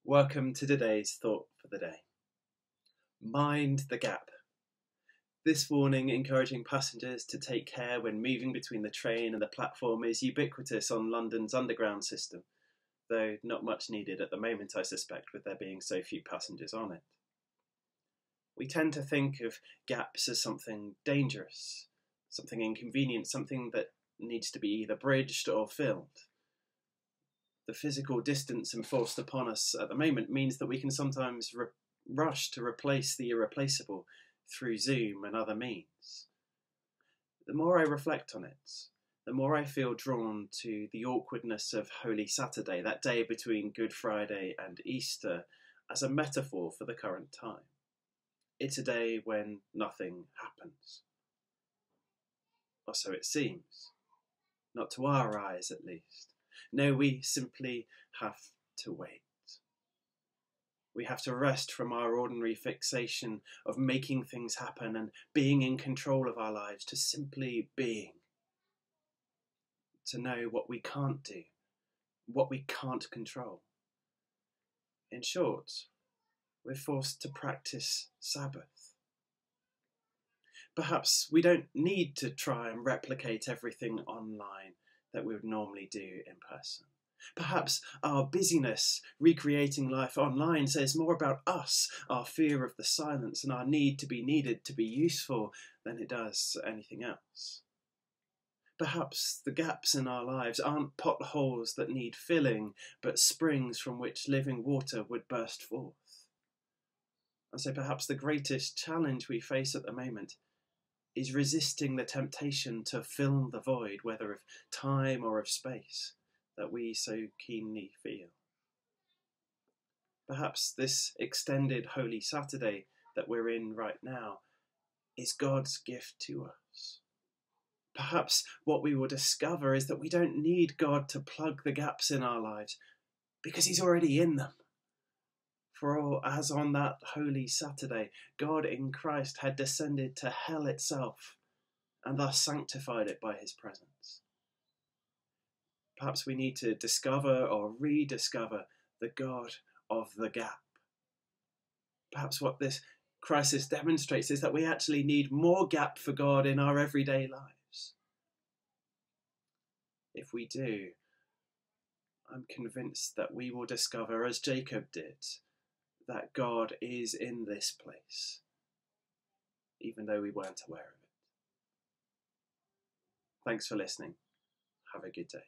Welcome to today's thought for the day. Mind the gap. This warning encouraging passengers to take care when moving between the train and the platform is ubiquitous on London's underground system, though not much needed at the moment, I suspect, with there being so few passengers on it. We tend to think of gaps as something dangerous, something inconvenient, something that needs to be either bridged or filled. The physical distance enforced upon us at the moment means that we can sometimes rush to replace the irreplaceable through Zoom and other means. The more I reflect on it, the more I feel drawn to the awkwardness of Holy Saturday, that day between Good Friday and Easter, as a metaphor for the current time. It's a day when nothing happens. Or so it seems. Not to our eyes, at least. No, we simply have to wait. We have to rest from our ordinary fixation of making things happen and being in control of our lives to simply being. To know what we can't do, what we can't control. In short, we're forced to practice Sabbath. Perhaps we don't need to try and replicate everything online that we would normally do in person. Perhaps our busyness recreating life online says more about us, our fear of the silence and our need to be needed, to be useful, than it does anything else. Perhaps the gaps in our lives aren't potholes that need filling, but springs from which living water would burst forth. And so perhaps the greatest challenge we face at the moment is resisting the temptation to fill the void, whether of time or of space, that we so keenly feel. Perhaps this extended Holy Saturday that we're in right now is God's gift to us. Perhaps what we will discover is that we don't need God to plug the gaps in our lives because He's already in them. For as on that Holy Saturday, God in Christ had descended to hell itself and thus sanctified it by His presence. Perhaps we need to discover or rediscover the God of the gap. Perhaps what this crisis demonstrates is that we actually need more gap for God in our everyday lives. If we do, I'm convinced that we will discover, as Jacob did, that God is in this place, even though we weren't aware of it. Thanks for listening. Have a good day.